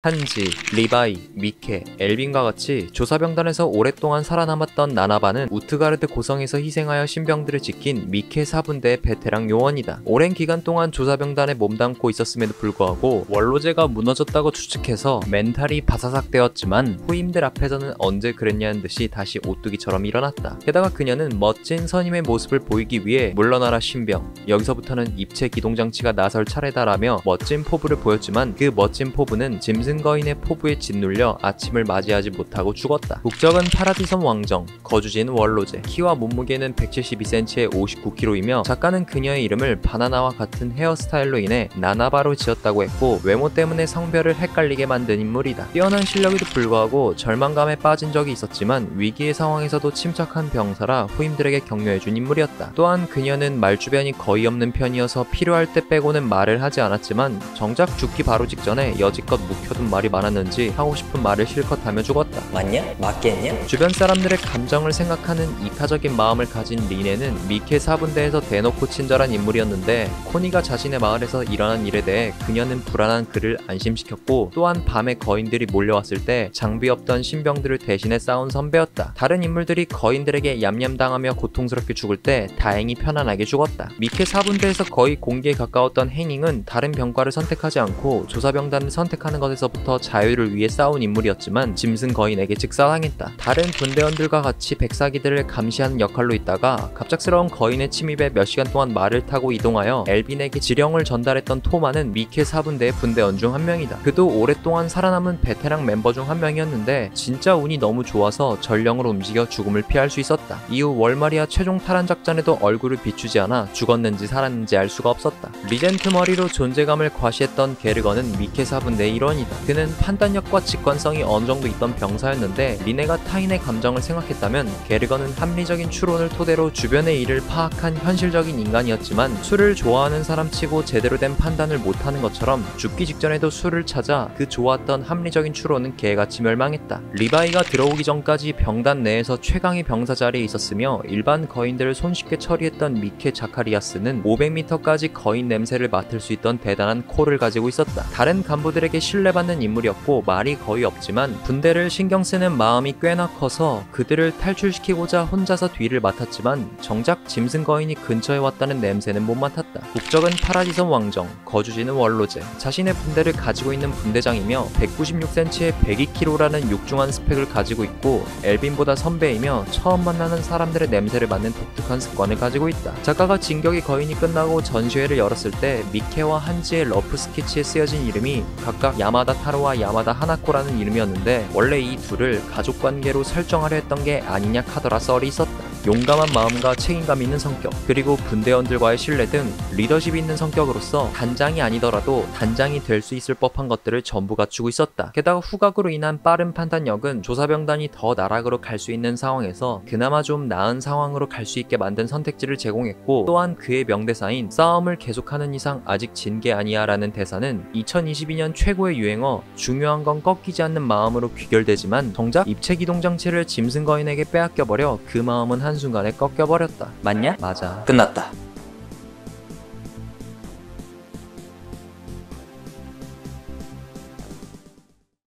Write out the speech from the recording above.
한지, 리바이, 미케, 엘빈과 같이 조사병단에서 오랫동안 살아남았던 나나바는 우트가르드 고성에서 희생하여 신병들을 지킨 미케 4분대의 베테랑 요원이다. 오랜 기간 동안 조사병단에 몸담고 있었음에도 불구하고 원로제가 무너졌다고 추측해서 멘탈이 바사삭 되었지만 후임들 앞에서는 언제 그랬냐는 듯이 다시 오뚜기처럼 일어났다. 게다가 그녀는 멋진 선임의 모습을 보이기 위해 물러나라 신병, 여기서부터는 입체 기동장치가 나설 차례다라며 멋진 포부를 보였지만 그 멋진 포부는 짐승 거인의 포부에 짓눌려 아침을 맞이하지 못하고 죽었다. 국적은 파라디섬 왕정, 거주지는 원로제, 키와 몸무게는 172cm에 59kg이며 작가는 그녀의 이름을 바나나와 같은 헤어스타일로 인해 나나바로 지었다고 했고 외모 때문에 성별을 헷갈리게 만든 인물이다. 뛰어난 실력에도 불구하고 절망감에 빠진 적이 있었지만 위기의 상황에서도 침착한 병사라 후임들에게 격려해준 인물이었다. 또한 그녀는 말주변이 거의 없는 편이어서 필요할 때 빼고는 말을 하지 않았지만 정작 죽기 바로 직전에 여지껏 묵혀둔 말이 많았는지 하고 싶은 말을 실컷 하며 죽었다. 맞냐? 맞겠냐? 주변 사람들의 감정을 생각하는 이타적인 마음을 가진 리네는 미케 4분대에서 대놓고 친절한 인물이었는데 코니가 자신의 마을에서 일어난 일에 대해 그녀는 불안한 그를 안심시켰고 또한 밤에 거인들이 몰려왔을 때 장비 없던 신병들을 대신해 싸운 선배였다. 다른 인물들이 거인들에게 얌얌당하며 고통스럽게 죽을 때 다행히 편안하게 죽었다. 미케 4분대에서 거의 공기에 가까웠던 해닝은 다른 병과를 선택하지 않고 조사병단을 선택하는 것에서부터 자유를 위해 싸운 인물이었지만 짐승 거인에게 직사당했다. 다른 분대원들과 같이 백사기들을 감시하는 역할로 있다가 갑작스러운 거인의 침입에 몇 시간 동안 말을 타고 이동하여 엘빈에게 지령을 전달했던 토마는 미케 4분대의 분대원 중 한 명이다. 그도 오랫동안 살아남은 베테랑 멤버 중 한 명이었는데 진짜 운이 너무 좋아서 전령으로 움직여 죽음을 피할 수 있었다. 이후 월마리아 최종 탈환 작전에도 얼굴을 비추지 않아 죽었는지 살았는지 알 수가 없었다. 리젠트 머리로 존재감을 과시했던 게르건은 미케 4분대의 일원이다. 그는 판단력과 직관성이 어느 정도 있던 병사였는데 리네가 타인의 감정을 생각했다면 게르건은 합리적인 추론을 토대로 주변의 일을 파악한 현실적인 인간이었지만 술을 좋아하는 사람치고 제대로 된 판단을 못하는 것처럼 죽기 직전에도 술을 찾아 그 좋았던 합리적인 추론은 개같이 멸망했다. 리바이가 들어오기 전까지 병단 내에서 최강의 병사 자리에 있었으며 일반 거인들을 손쉽게 처리했던 미케 자카리아스는 500m까지 거인 냄새를 맡을 수 있던 대단한 코를 가지고 있었다. 다른 간부들에게 신뢰받는 인물이었고 말이 거의 없지만 분대를 신경 쓰는 마음이 꽤나 커서 그들을 탈출시키고자 혼자서 뒤를 맡았지만 정작 짐승 거인이 근처에 왔다는 냄새는 못 맡았다. 국적은 파라디섬 왕정, 거주지는 원로제, 자신의 분대를 가지고 있는 분대장이며 196cm에 102kg라는 육중한 스펙을 가지고 있고 엘빈보다 선배이며 처음 만나는 사람들의 냄새를 맡는 독특한 습관을 가지고 있다. 작가가 진격의 거인이 끝나고 전시회를 열었을 때 미케와 한지의 러프 스케치에 쓰여진 이름이 각각 야마다 타로와 야마다 하나코라는 이름이었는데 원래 이 둘을 가족관계로 설정하려 했던 게 아니냐 카더라 썰이 있었다. 용감한 마음과 책임감 있는 성격, 그리고 분대원들과의 신뢰 등 리더십 있는 성격으로서 단장이 아니더라도 단장이 될 수 있을 법한 것들을 전부 갖추고 있었다. 게다가 후각으로 인한 빠른 판단력은 조사병단이 더 나락으로 갈 수 있는 상황에서 그나마 좀 나은 상황으로 갈 수 있게 만든 선택지를 제공했고 또한 그의 명대사인 싸움을 계속하는 이상 아직 진 게 아니야 라는 대사는 2022년 최고의 유행어 중요한 건 꺾이지 않는 마음으로 귀결되지만 정작 입체 기동장치를 짐승 거인에게 빼앗겨버려 그 마음은 한순간에 꺾여버렸다. 맞냐? 맞아. 끝났다.